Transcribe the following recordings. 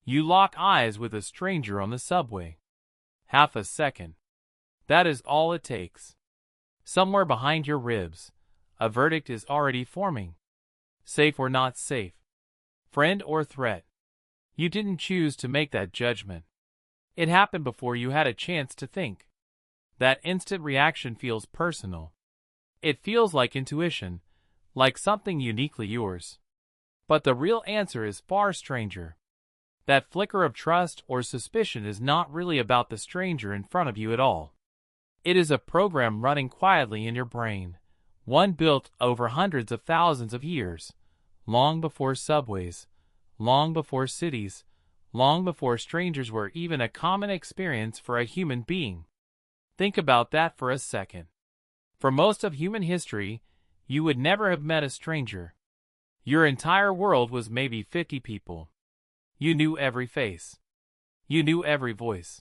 You lock eyes with a stranger on the subway. Half a second. That is all it takes. Somewhere behind your ribs, a verdict is already forming. Safe or not safe. Friend or threat. You didn't choose to make that judgment. It happened before you had a chance to think. That instant reaction feels personal. It feels like intuition, like something uniquely yours. But the real answer is far stranger. That flicker of trust or suspicion is not really about the stranger in front of you at all. It is a program running quietly in your brain, one built over hundreds of thousands of years, long before subways, long before cities, long before strangers were even a common experience for a human being. Think about that for a second. For most of human history, you would never have met a stranger. Your entire world was maybe 50 people. You knew every face. You knew every voice.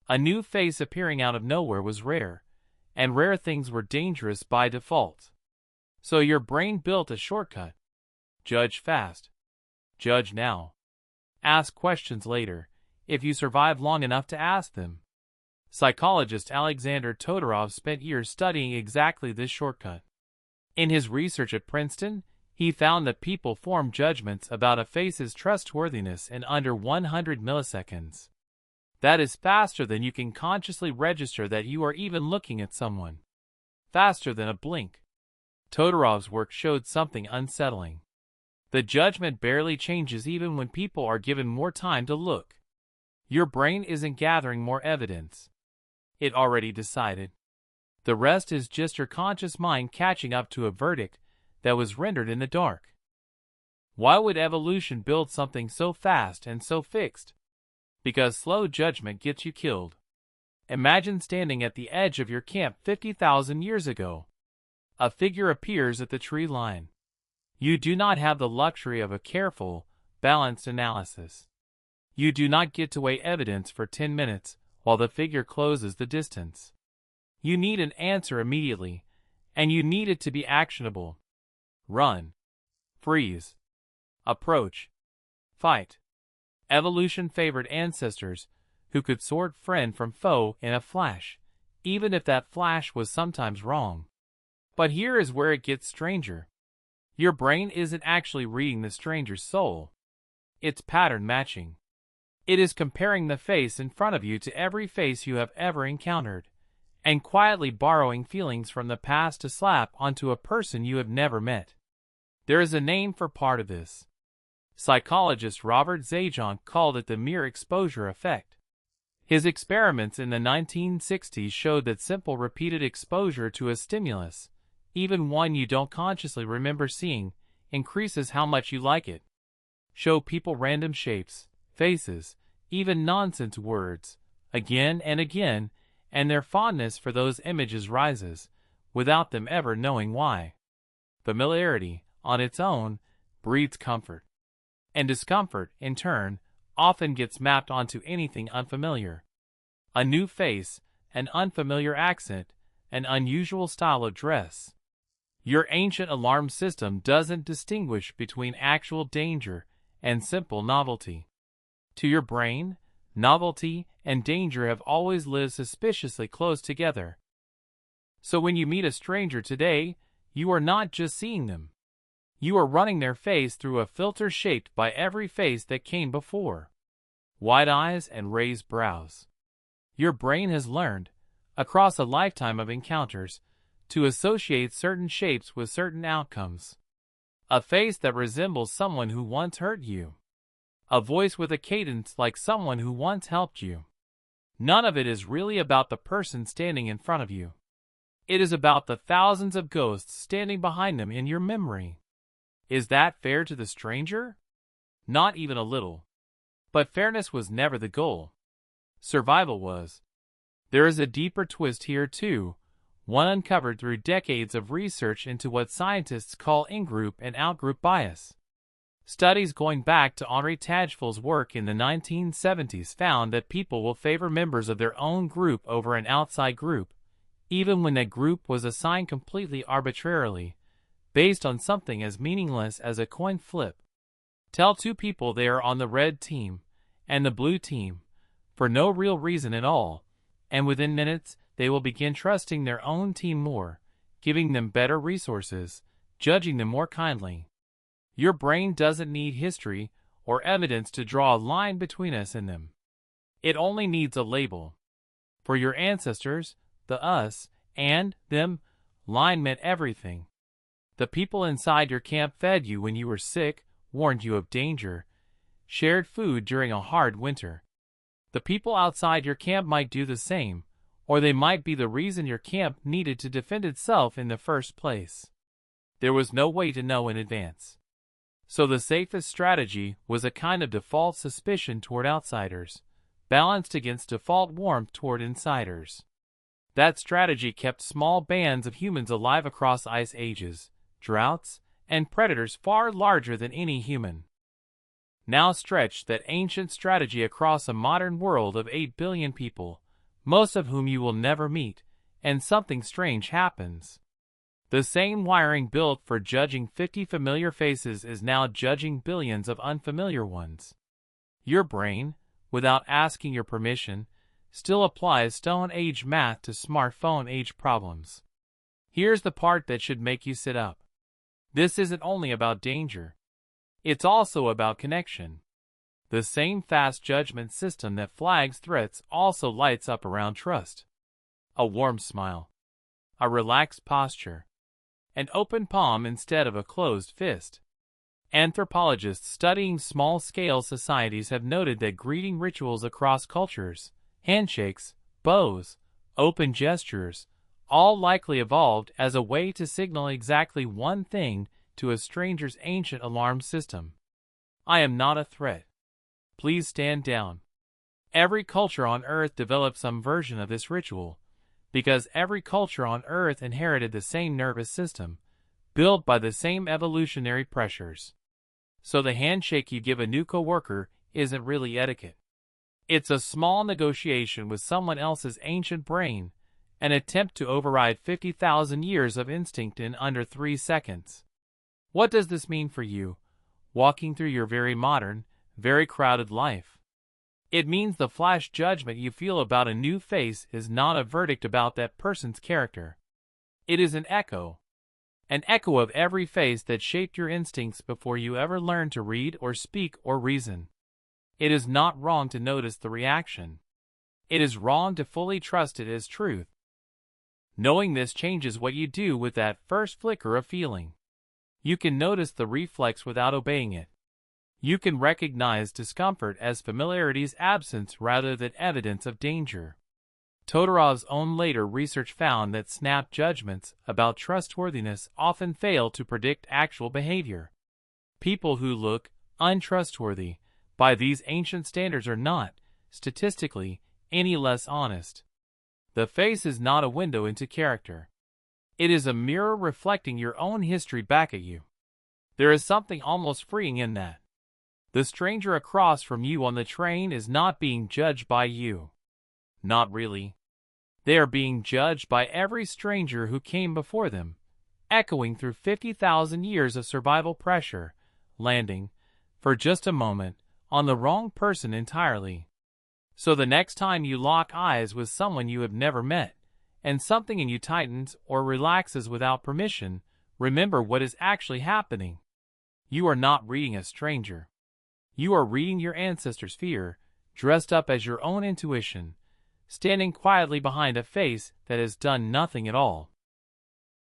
A new face appearing out of nowhere was rare, and rare things were dangerous by default. So your brain built a shortcut. Judge fast. Judge now. Ask questions later, if you survive long enough to ask them. Psychologist Alexander Todorov spent years studying exactly this shortcut. In his research at Princeton, he found that people form judgments about a face's trustworthiness in under 100 milliseconds. That is faster than you can consciously register that you are even looking at someone. Faster than a blink. Todorov's work showed something unsettling. The judgment barely changes even when people are given more time to look. Your brain isn't gathering more evidence. It already decided. The rest is just your conscious mind catching up to a verdict that was rendered in the dark. Why would evolution build something so fast and so fixed? Because slow judgment gets you killed. Imagine standing at the edge of your camp 50,000 years ago. A figure appears at the tree line. You do not have the luxury of a careful, balanced analysis. You do not get to weigh evidence for 10 minutes while the figure closes the distance. You need an answer immediately, and you need it to be actionable. Run. Freeze. Approach. Fight. Evolution favored ancestors who could sort friend from foe in a flash, even if that flash was sometimes wrong. But here is where it gets stranger. Your brain isn't actually reading the stranger's soul. It's pattern matching. It is comparing the face in front of you to every face you have ever encountered, and quietly borrowing feelings from the past to slap onto a person you have never met. There is a name for part of this. Psychologist Robert Zajon called it the mere exposure effect. His experiments in the 1960s showed that simple repeated exposure to a stimulus, even one you don't consciously remember seeing, increases how much you like it. Show people random shapes, faces, even nonsense words, again and again, and their fondness for those images rises, without them ever knowing why. Familiarity, on its own, breeds comfort. And discomfort, in turn, often gets mapped onto anything unfamiliar. A new face, an unfamiliar accent, an unusual style of dress. Your ancient alarm system doesn't distinguish between actual danger and simple novelty. To your brain, novelty and danger have always lived suspiciously close together. So when you meet a stranger today, you are not just seeing them. You are running their face through a filter shaped by every face that came before. Wide eyes and raised brows. Your brain has learned, across a lifetime of encounters, to associate certain shapes with certain outcomes. A face that resembles someone who once hurt you. A voice with a cadence like someone who once helped you. None of it is really about the person standing in front of you. It is about the thousands of ghosts standing behind them in your memory. Is that fair to the stranger? Not even a little. But fairness was never the goal. Survival was. There is a deeper twist here too, one uncovered through decades of research into what scientists call in-group and out-group bias. Studies going back to Henri Tajfel's work in the 1970s found that people will favor members of their own group over an outside group, even when that group was assigned completely arbitrarily, based on something as meaningless as a coin flip. Tell two people they are on the red team, and the blue team, for no real reason at all, and within minutes they will begin trusting their own team more, giving them better resources, judging them more kindly. Your brain doesn't need history or evidence to draw a line between us and them. It only needs a label. For your ancestors, the us and them line meant everything. The people inside your camp fed you when you were sick, warned you of danger, shared food during a hard winter. The people outside your camp might do the same, or they might be the reason your camp needed to defend itself in the first place. There was no way to know in advance. So the safest strategy was a kind of default suspicion toward outsiders, balanced against default warmth toward insiders. That strategy kept small bands of humans alive across ice ages, droughts, and predators far larger than any human. Now stretch that ancient strategy across a modern world of 8 billion people, most of whom you will never meet, and something strange happens. The same wiring built for judging 50 familiar faces is now judging billions of unfamiliar ones. Your brain, without asking your permission, still applies Stone Age math to smartphone age problems. Here's the part that should make you sit up. This isn't only about danger. It's also about connection. The same fast judgment system that flags threats also lights up around trust. A warm smile. A relaxed posture. An open palm instead of a closed fist. Anthropologists studying small-scale societies have noted that greeting rituals across cultures, handshakes, bows, open gestures, all likely evolved as a way to signal exactly one thing to a stranger's ancient alarm system. I am not a threat. Please stand down. Every culture on Earth developed some version of this ritual, because every culture on Earth inherited the same nervous system, built by the same evolutionary pressures. So the handshake you give a new coworker isn't really etiquette. It's a small negotiation with someone else's ancient brain, an attempt to override 50,000 years of instinct in under 3 seconds. What does this mean for you, walking through your very modern, very crowded life? It means the flash judgment you feel about a new face is not a verdict about that person's character. It is an echo of every face that shaped your instincts before you ever learned to read or speak or reason. It is not wrong to notice the reaction. It is wrong to fully trust it as truth. Knowing this changes what you do with that first flicker of feeling. You can notice the reflex without obeying it. You can recognize discomfort as familiarity's absence rather than evidence of danger. Todorov's own later research found that snap judgments about trustworthiness often fail to predict actual behavior. People who look untrustworthy by these ancient standards are not, statistically, any less honest. The face is not a window into character. It is a mirror reflecting your own history back at you. There is something almost freeing in that. The stranger across from you on the train is not being judged by you. Not really. They are being judged by every stranger who came before them, echoing through 50,000 years of survival pressure, landing, for just a moment, on the wrong person entirely. So the next time you lock eyes with someone you have never met, and something in you tightens or relaxes without permission, remember what is actually happening. You are not reading a stranger. You are reading your ancestors' fear, dressed up as your own intuition, standing quietly behind a face that has done nothing at all.